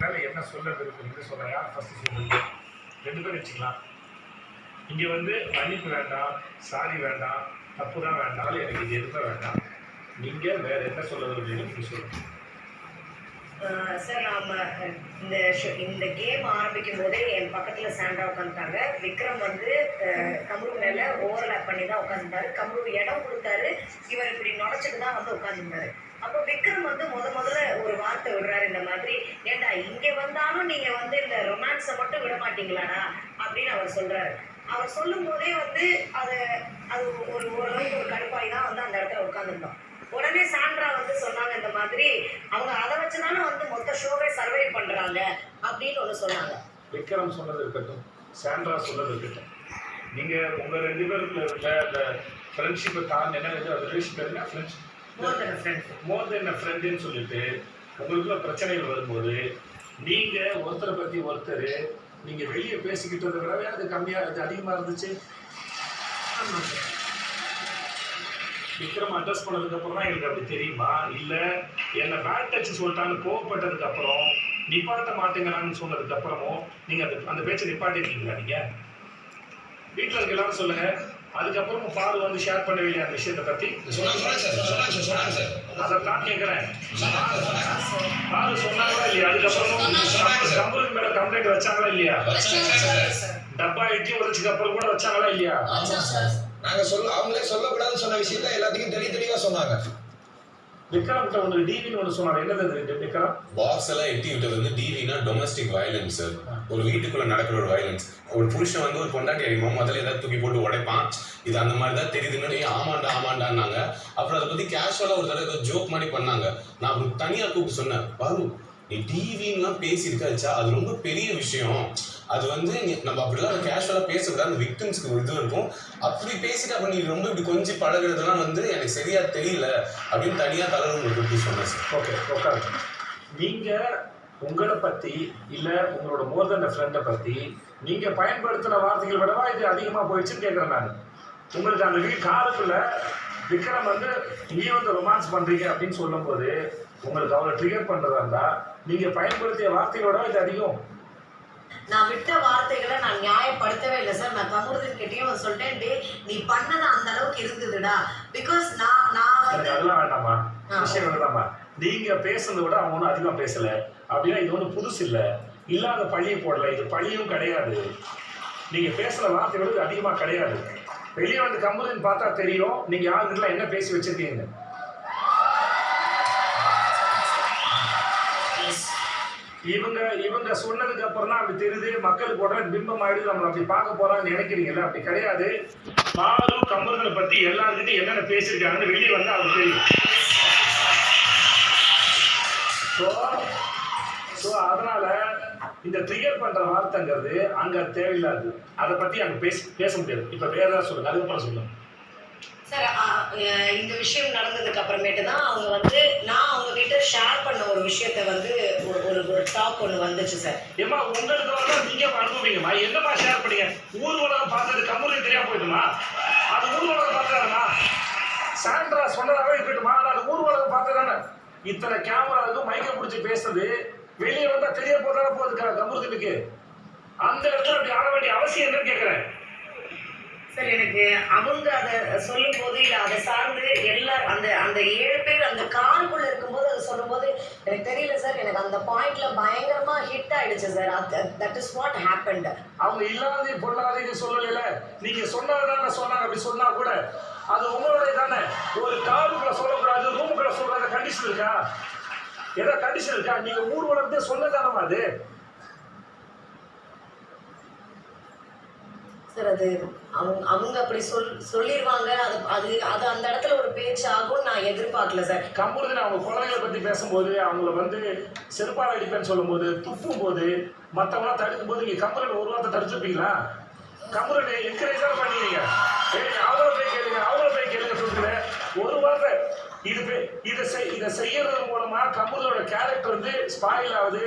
மேலே என்ன சொல்ல விரும்புறீங்கன்னு சொல்கிறேன். யார் ஃபஸ்ட்டு சொல்லுங்க? 2 பேர் வச்சுக்கலாம். இங்கே வந்து மன்னிப்பு வேண்டாம், சாரி வேண்டாம், தப்பு தான் வேண்டாம், எனக்கு இது எதுவுமே வேண்டாம். நீங்கள் வேறு என்ன சொல்ல விரும்புறீங்கன்னு நீங்கள் சொல்லுங்கள். சார் நாம் இந்த கேம் ஆரம்பிக்கும் போதே என் பக்கத்தில் சாண்ட்ரா உட்காந்துட்டாங்க. விக்ரம் வந்து கம்ரு மேலே ஓவர்லேப் பண்ணி தான் உட்காந்துட்டாரு. கம்ரு இடம் கொடுத்தாரு, இவர் இப்படி நுழைச்சிட்டு தான் வந்து உட்காந்துருந்தாரு. அப்போ விக்ரம் வந்து முதல்ல ஒரு வார்த்தை விடுறாரு, இந்த மாதிரி ஏண்டா இங்கே வந்தாலும் நீங்கள் வந்து இந்த ரொமான்ஸை மட்டும் விட மாட்டீங்களாடா அப்படின்னு அவர் சொல்கிறாரு. அவர் சொல்லும் போதே வந்து அது ஓரளவுக்கு ஒரு கடுப்பாய் தான் வந்து அந்த இடத்துல உட்காந்துருந்தோம். உடனே சாண்ட்ரா வந்து சொன்னாங்க, இந்த மாதிரி அவங்க அதை வச்சுதானே வந்து மொத்த ஷோவே சர்வை பண்றாங்க அப்படின்னு ஒன்று சொன்னாங்க. விக்ரம் சொன்னது இருக்கட்டும், சாண்ட்ரா சொன்னது இருக்கட்டும், நீங்க உங்க 2 பேருக்குள்ள இருக்க அந்த ஃப்ரெண்ட்ஷிப்பை தாண்டி என்ன ரிலேஷன் என்ன ஃப்ரெண்ட்ஷிப் மோர் தென் ஃப்ரெண்டுன்னு சொல்லிட்டு உங்களுக்குள்ள பிரச்சனைகள் வரும்போது நீங்க ஒருத்தரை பத்தி ஒருத்தர் நீங்க வெளியே பேசிக்கிட்டதை விடவே அது கம்மியா அது அதிகமா இருந்துச்சு. விக்ரம் அட்ரஸ் பண்ணதுக்கு அப்புறம் தான் எனக்கு அப்படி தெரியுமா? இல்லை என்னை பேட் டச் சொல்லிட்டான்னு கோவப்பட்டதுக்கு அப்புறம் நிப்பாட்ட மாட்டேங்கிறான்னு சொன்னதுக்கு அப்புறமும் நீங்க அந்த பேச்சை நிப்பாட்டிருக்கீங்களா? நீங்க வீட்டில் இருக்க எல்லாரும் சொல்லுங்க. அதுக்கப்புறமும் பாரு வந்து ஷேர் பண்ணவே இல்லையா அந்த விஷயத்தை பத்தி? அதைத்தான் கேட்கிறேன். பாரு சொன்னாங்களா இல்லையா? அதுக்கப்புறமும் கம்பெனி மேல கம்ப்ளைண்ட் வச்சாங்களா இல்லையா? டப்பா இட்டி உதச்சதுக்கு அப்புறம் கூட வச்சாங்களா இல்லையா? நாங்க அவங்களே சொல்லக்கூடாதுன்னு சொன்ன விஷயத்த எல்லாத்துக்கும் தெளிவா சொன்னாங்க. விக்ரம் கிட்ட ஒன்று டிவின்னு ஒன்று சொன்னாங்க. என்னது விக்ரம்? பாக்ஸ் எல்லாம் எட்டி விட்டது வந்து டிவினா டொமஸ்டிக் வயலன்ஸ் சார். ஒரு வீட்டுக்குள்ள நடக்கிற ஒரு வயலன்ஸ். ஒரு புருஷன் வந்து ஒரு பொண்டாட்டி அடிமா முதல்ல ஏதாவது தூக்கி போட்டு உடைப்பான். இது அந்த மாதிரி தான் தெரியுதுன்னு ஆமாண்டான்னாங்க. அப்புறம் அதை பத்தி கேஷுவலா ஒரு தடவை ஏதோ ஜோக் மாதிரி பண்ணாங்க. நான் அப்புறம் தனியா கூப்பிட்டு சொன்னேன், பாரு நீ டிவின்லாம் பேசியிருக்காச்சா, அது ரொம்ப பெரிய விஷயம். அது வந்து நம்ம அப்படிலாம் கேஷுவலா பேசக்கூடாது, அந்த விக்டிம்ஸ்க்கு ஒரு இது இருக்கும். அப்படி பேசிட்டு அப்ப நீ ரொம்ப இப்படி கொஞ்சம் பழகுறதுலாம் வந்து எனக்கு சரியா தெரியல அப்படின்னு தனியா தலைவர் கூப்பிட்டு சொன்னேன் சார். ஓகே உட்காரு. நீங்க உங்களை பத்தி இல்ல உங்களோட மோர் தென் ஃப்ரெண்டை பத்தி நீங்க பயன்படுத்தின வார்த்தைகள் விடவா இது அதிகமா போயிடுச்சுன்னு கேட்கிறேன் நான். உங்களுக்கு அந்த காருக்குள்ள விக்ரம் வந்து நீ வந்து ரொமான்ஸ் பண்றீங்க அப்படின்னு சொல்லும் போது உங்களுக்கு அவரை ட்ரிகர் பண்றதா இருந்தா நீங்க பயன்படுத்திய வார்த்தைகளோட இது அதிகம். நான் விட்ட வார்த்தைகளை நான் நியாயப்படுத்தவே இல்லை சார். நான் கமருதீன் கிட்டேயும் சொல்லிட்டேன், டே நீ பண்ணது அந்த அளவுக்கு இருந்ததுடா. பிகாஸ் நான் வந்து அதெல்லாம் வேண்டாமா, விஷயம் வேண்டாமா. நீங்க பேசுறதை விட அவங்க ஒன்றும் அதிகமாக பேசல அப்படின்னா இது ஒன்றும் புதுசு இல்லை. இல்லாத பழியை போடல, இது பழியும் கிடையாது. நீங்க பேசுற வார்த்தைகளுக்கு அதிகமாக கிடையாது. வெளியே வந்து கமருதீன் பார்த்தா தெரியும் நீங்க யாருக்கிட்டலாம் என்ன பேசி வச்சிருக்கீங்க. இவங்க சொன்னதுக்கு அப்புறம் தான் அப்படி தெரியுது, மக்களுக்கு உடனே பிம்பம் ஆயிடுது, நம்ம அப்படி பார்க்க போறான்னு நினைக்கிறீங்கல்ல. அப்படி கிடையாது. பாரு கமருதனை பத்தி எல்லாருக்கிட்டையும் என்னென்ன பேசியிருக்காங்கன்னு வெளியே வந்து அது தெரியும். ஸோ அதனால இந்த ட்ரிகர் பண்ற வார்த்தைங்கிறது அங்க தேவையில்லாது. அதை பத்தி அங்க பேச முடியாது. இப்ப வேற ஏதாவது சொல்லுங்க, அதுக்கப்புறம் சொல்லுங்க சார். இந்த விஷயம் நடந்ததுக்கு அப்புறமேட்டு தான் அவங்க வந்து நான் அவங்க கிட்ட ஷேர் பண்ண ஒரு விஷயத்த வந்து ஒரு டாக் ஒன்று வந்துச்சு சார். ஏமா உங்களுக்கு வந்து நீங்க அனுப்புவீங்கம்மா, என்னமா ஷேர் பண்ணீங்க? ஊர் உலகம் பார்த்தது கமருதீன் தெரியாம போயிடுமா? அது ஊர் உலகம் பார்த்தாருமா? சாண்ட்ரா சொன்னதாவே இருக்கட்டுமா? அது ஊர் உலகம் பார்த்ததானே. இத்தனை கேமராவுக்கு மைக்க பிடிச்சி பேசுறது வெளியே வந்தா தெரிய போதான போகுது கமருதீனுக்கு. அந்த இடத்துல அப்படி ஆட வேண்டிய அவசியம் என்னன்னு கேட்கிறேன் சார். எனக்கு அவங்க அதை சொல்லும் போது இல்லை அதை சார்ந்து எல்லாரும் அந்த 7 பேர் அந்த காருக்குள்ள இருக்கும்போது அதை சொல்லும் போது எனக்கு தெரியல சார், எனக்கு அந்த பாயிண்ட்ல பயங்கரமா ஹிட் ஆயிடுச்சு sir. That is what happened. அவங்க இல்லாத பொருளாதார சொல்லல, நீங்க சொன்னதான சொன்னாங்க. அப்படி சொன்னா கூட அது உங்களுடைய தானே. ஒரு காருக்குள்ள சொல்லக்கூடாது, ரூமுக்குள்ள சொல்ற கண்டிஷன் இருக்கா? ஏதாவது கண்டிஷன் இருக்கா? நீங்க ஊர் உலகத்தை சொன்னதானமா அது சார். அது அவங்க அப்படி சொல்லிடுவாங்க. அது அந்த இடத்துல ஒரு பேச்சு ஆகும் நான் எதிர்பார்க்கல சார். கமருதீன் அவங்க குழந்தைகளை பத்தி பேசும்போது அவங்கள வந்து செருப்பால் அடிப்பேன்னு சொல்லும் போது துப்பும் போது மற்றவங்களாம் தடுக்கும் போது நீங்க கமருதீன் ஒரு வார்த்தை தடுச்சுப்பீங்களா? கமருதீன் என்கரேஜா பண்ணுவீங்க. அவ்வளோ போய் கேளுங்க சொல்லுங்க ஒரு வார்த்தை. இதை செய்யறது மூலமா கமருதீனோட கேரக்டர் வந்து ஸ்பாயில் ஆகுது.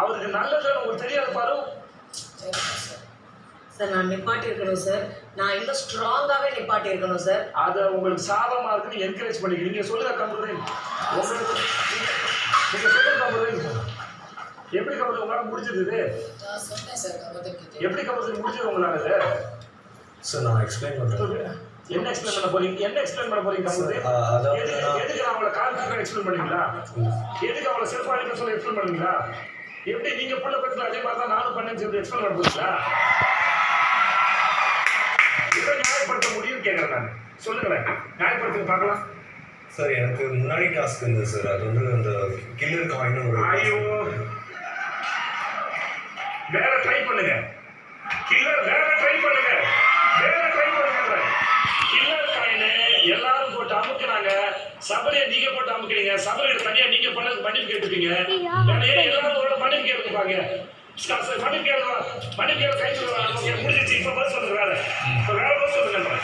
அவருக்கு நல்லதுன்னு உங்களுக்கு தெரியாது பாரு சார். நான் நிப்பாட்டி இருக்கணும் சார். நான் இன்னும் ஸ்ட்ராங்காகவே நிப்பாட்டி இருக்கணும் சார். அதை உங்களுக்கு சாதகமாக இருக்குன்னு என்கரேஜ் பண்ணிக்கிறீங்க. நீங்கள் சொல்லுங்க கமருதீன், உங்களுக்கு நீங்கள் சொல்லுங்க கமருதீன், எப்படி கமருதீன்? உங்களால முடிஞ்சது இது? நான் சொன்னேன் சார் கமலுக்கு. எப்படி கம்பல்சரி முடிஞ்சது உங்களால இது? சார் நான் எக்ஸ்பிளைன் பண்றேன். என்ன எக்ஸ்பிளைன் பண்ண போறீங்க? என்ன எக்ஸ்பிளைன் பண்ண போறீங்க கம்பல்சரி? எதுக்கு அவங்கள கால் எக்ஸ்பிளைன் பண்ணீங்களா? எதுக்கு அவங்கள செல்ஃப் அடிக்க சொல்லி எக்ஸ்பிளைன் பண்ணீங்களா? எப்படி நீங்க புள்ள பக்கத்துல அதே மாதிரி தான் நானும் பண்ணேன்னு சொல்லி எக்ஸ்பிளைன் பண்ண போறீங்களா? இதை நியாயப்படுத்த முடியும்னு கேட்கறேன் நான். சொல்லுங்களேன், நியாயப்படுத்த பார்க்கலாம். சார் எனக்கு முன்னாடி டாஸ்க் இருந்தது சார், அது வந்து அந்த கில்லர் காயின் ஒரு ஐயோ, வேற ட்ரை பண்ணுங்க. கில்லர் வேற ட்ரை பண்ணுங்க. கில்லர் காயின் எல்லாரும் போட்டு அமுக்குனாங்க. சபரியை நீங்க போட்டு அமுக்குறீங்க. சபரியை தனியா நீங்க பண்ணது மன்னிப்பு கேட்டுப்பீங்க. எல்லாரும் ஒரு மன்னிப்பு கேட்டுப்பாங்க. மன்னிப்பு கேட்டு கை சொல்லுவாங்க. முடிஞ்சிச்சு. இப்ப பதில் சொல்லுங்க. வேற பதில் சொல்லுங்க.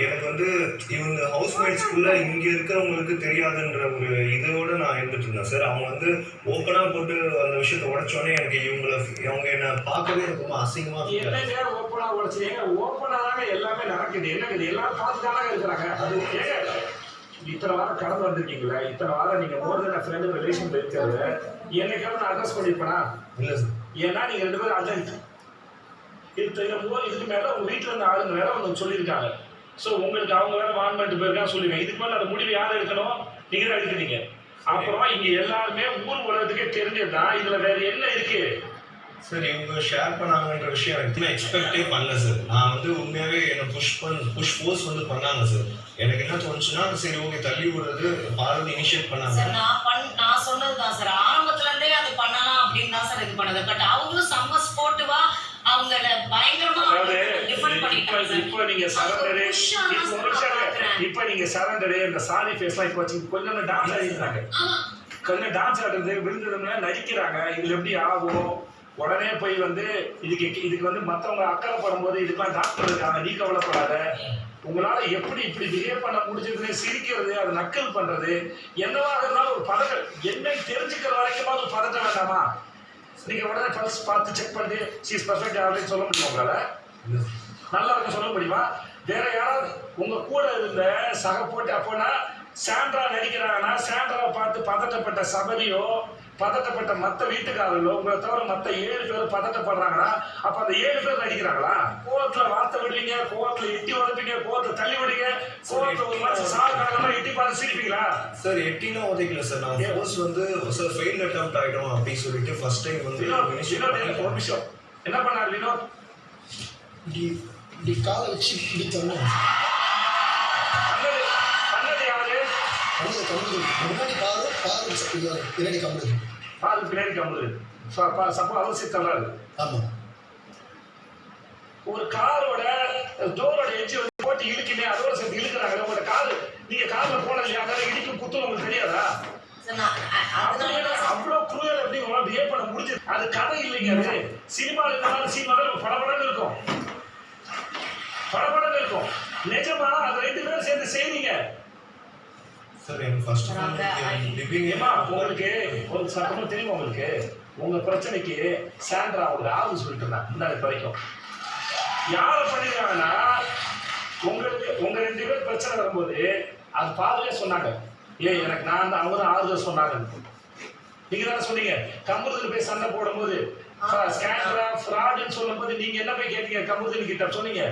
எனக்கு வந்து இவங்க ஹவுஸ்மேட்ஸ்குள்ள இங்க இருக்கிறவங்களுக்கு தெரியாதுன்ற ஒரு இதோட நான் இருந்துட்டு இருந்தேன் சார். அவங்க வந்து ஓப்பனா போட்டு அந்த விஷயத்தை உடைச்சோடனே எனக்கு அவங்க என்ன பார்க்கவே எனக்கு ரொம்ப அசிங்கமா என்னங்க ஓப்பனா உடைச்சீங்க? ஓப்பனா தாங்க எல்லாமே நடக்குது. என்னங்க எல்லாரும் பார்த்துதானே இருக்கிறாங்க. அது ஏங்க இத்தனை வாரம் கடந்து வந்திருக்கீங்களா? இத்தனை வாரம் நீங்க மோர் தென் ஃப்ரெண்ட் ரிலேஷன்ல இருக்கிறது என்னைக்காவது நான் அட்ரஸ் பண்ணிருப்பேனா? இல்ல சார். ஏன்னா நீங்க 2 பேரும் அட்ஜென்ட். இதுக்கு மேல உங்க வீட்டுல இருந்த ஆளுங்க வேற ஒன்று சொல்லியிருக்காங்க. ஸோ உங்களுக்கு அவங்க வேற வான் பண்ணிட்டு போயிருக்காங்க சொல்லுங்க. இதுக்கு மேலே அந்த முடிவு யாரும் எடுக்கணும்? நீங்க தான் எடுக்கிறீங்க. அப்புறம் இங்க எல்லாருமே ஊர் உலகத்துக்கே தெரிஞ்சதுதான். இதுல வேற என்ன இருக்கு? சார் இவங்க ஷேர் பண்ணாங்கன்ற விஷயம் எனக்கு எக்ஸ்பெக்டே பண்ணல சார். நான் வந்து உண்மையாவே என்னை புஷ் ஃபோர்ஸ் வந்து பண்ணாங்க சார். எனக்கு என்ன தோணுச்சுன்னா சரி ஓகே தள்ளி விடுறது பார்வதி இனிஷியேட் பண்ணாங்க. சார் நான் சொன்னதுதான் சார், ஆரம்பத்துல இருந்தே அது பண்ணலாம் அப்படின்னு தான் சார் இது பண்ணது. பட் அவங்களும் செம்ம ஸ்போர்ட்டிவா அவங்கள பயங்கரமா டிஃபெண்ட் பண்ணிட்டாங்க. இப்போ நீங்க சரண்டரே இப்போ நீங்க சரண்டரே இந்த சாரி ஃபேஸ்லாம் இப்போ வச்சு கொஞ்சம் டான்ஸ் ஆடிருக்காங்க. கொஞ்சம் டான்ஸ் ஆடுறது விழுந்ததுன்னா நடிக்கிறாங்க. இதுல எப்படி ஆகும்? உடனே போய் வந்து இதுக்கு வந்து மற்றவங்க அக்கறைப்படும் போது இதுக்கெல்லாம் டாக்டர் இருக்காங்க, நீ கவலைப்படாத. உங்களால எப்படி இப்படி பிஹேவ் பண்ண முடிஞ்சதுன்னு சிரிக்கிறது, அது நக்கல் பண்றது, என்னவாக இருந்தாலும் ஒரு பதட்டம் என்ன தெரிஞ்சுக்கிற வரைக்கும் ஒரு பதட்டம் வேண்டாமா? நீங்க உடனே ஃபர்ஸ்ட் பார்த்து செக் பண்ணி சீஸ் பர்ஃபெக்ட் அப்படின்னு சொல்ல முடியுமா? உங்களால நல்லா இருக்க சொல்ல முடியுமா? வேற யாராவது உங்க கூட இருந்த சக போட்டு அப்போனா சாண்ட்ரா நடிக்கிறாங்கன்னா சாண்ட்ராவை பார்த்து பதட்டப்பட்ட சபரியோ பதட்டப்பட்ட மற்ற வீட்டுக்காரர்களோ உங்களை தவிர மற்ற 7 பேர் பதட்டப்படுறாங்கன்னா அப்ப அந்த 7 பேர் நடிக்கிறாங்களா? கோவத்துல வார்த்தை விடுவீங்க, கோவத்துல எட்டி உதப்பீங்க, கோவத்துல தள்ளி விடுங்க, கோவத்துல ஒரு மாதிரி சால் கணக்கெல்லாம் எட்டி பார்த்து சிரிப்பீங்களா? சார் எட்டிலாம் உதைக்கல சார். நான் ஃபோர்ஸ் வந்து சார் ஃபெயில் அட்டெம்ப்ட் ஆயிடும் அப்படின்னு சொல்லிட்டு ஃபர்ஸ்ட் டைம் வந்து ஒரு நிமிஷம் என்ன பண்ணாரு வினோத்? இப்படி காலை வச்சு இப்படி தரணும். பண்ணது யாரு? முன்னாடி பாரு பின்னாடி கம்பெனி பாரு பின்னாடி கம்பெனி சப்போ அவசியம் தராது. ஆமா, ஒரு காரோட டோரோட எட்ஜ் வந்து போட்டு இழுக்கினே அதோட சேர்த்து இழுக்கிறாங்க. உங்களோட காரு நீங்க கார்ல போனது அதனால இடிக்கும் குத்து உங்களுக்கு தெரியாதா? அவ்வளவு குரூயல் எப்படி உங்களால் பிஹேவ் பண்ண முடிஞ்சது? அது கதை இல்லைங்க. அது சினிமாவில் இருந்தாலும் சினிமாவில் படபடன்னு இருக்கும், படபடன்னு இருக்கும். நிஜமா அது 2 பேரும் சேர்ந்து செய்றீங்க. சார் எனக்கு ஃபர்ஸ்ட் ஏமா உங்களுக்கு ஒரு சட்டமும் தெரியுமா? உங்களுக்கு உங்க பிரச்சனைக்கு சாண்ட்ரா அவங்க ஆகுது சொல்லிட்டு இருந்தாங்க இந்த வரைக்கும். யாரை பண்ணிருக்காங்கன்னா உங்களுக்கு உங்க 2 பேர் பிரச்சனை வரும்போது அது பாதுகா சொன்னாங்க. எனக்கு நான் தான் அவங்க தான் ஆறுதல் சொன்னாங்க. நீங்க தானே சொன்னீங்க. கம்புருதுக்கு போய் சண்டை போடும்போது சாண்ட்ரா ஃப்ராடுன்னு சொல்லும் போது நீங்க என்ன போய் கேட்டீங்க? கம்புருதுன்னு கிட்ட சொன்னீங்க.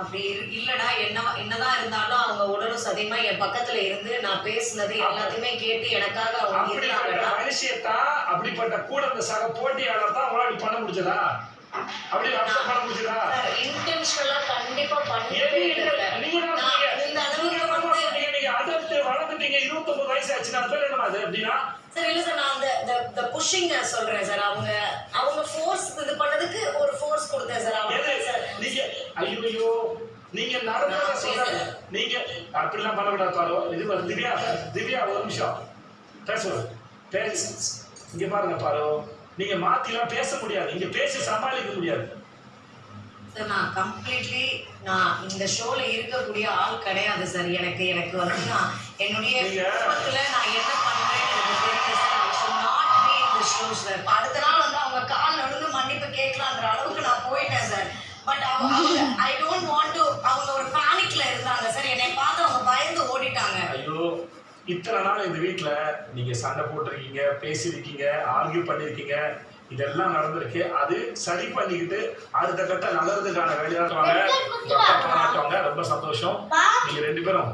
அப்படி இல்லடா, என்னதான் இருந்தாலும் அவங்க உடலும் சதியமா என் பக்கத்துல இருந்து நான் பேசுனது எல்லாத்தையுமே கேட்டு எனக்காக அவங்க இருந்தாங்கடா. மனுஷியத்தான் அப்படிப்பட்ட கூட அந்த சக போட்டியாளர் தான் உங்களால பண்ண முடிஞ்சதா? அப்படி பண்ண முடிஞ்சதா? இன்டென்ஷனலா கண்டிப்பா பண்ணி வளர்ந்துட்டீங்க. 29 வயசு ஆச்சு. அது பேர் என்ன அது அப்படின்னா? சார் இல்ல சார், நான் அந்த புஷிங் சொல்றேன் சார். அவங்க ஃபோர்ஸ் இது பண்ணதுக்கு ஒரு ஃபோர்ஸ் கொடுத்தேன் சார். நீங்க ஐயோ நீங்க நடந்தத சொல்றாங்க. நீங்க அப்படிலாம் பண்ணக்கூடாது பாரு. இது திவ்யா ஒரு நிமிஷம் பேசு. இங்க பாருங்க பாரு, நீங்க மாத்திலாம் பேச முடியாது. இங்க பேசி சமாளிக்க முடியாது சார். நான் கம்ப்ளீட்லி இந்த ஷோல இருக்கக்கூடிய ஆள் கிடையாது சார். எனக்கு வந்து நான் என்னுடைய குடும்பத்துல நான் என்ன பண்றேன்னு எனக்கு தெரியுது sir. I should not B in the show sir. அடுத்த நாள் வந்து அவங்க கால் நடுந்து மன்னிப்பு கேட்கலான்ற அளவுக்கு நான் போயிட்டேன் sir. But I don't want to. அவங்க ஒரு பேனிக்ல இருந்தாங்க சார். என்னை பார்த்து அவங்க பயந்து ஓடிட்டாங்க. ஐயோ இத்தனை நாள் இந்த வீட்டுல நீங்க சண்டை போட்டிருக்கீங்க, பேசியிருக்கீங்க, ஆர்கியூ பண்ணிருக்கீங்க. இதெல்லாம் நடந்திருக்கு. அது சரி பண்ணிக்கிட்டு அடுத்த கட்ட நகரத்துக்கான வேலையாட்டுவாங்க. பாராட்டுவாங்க. ரொம்ப சந்தோஷம். நீங்க 2 பேரும்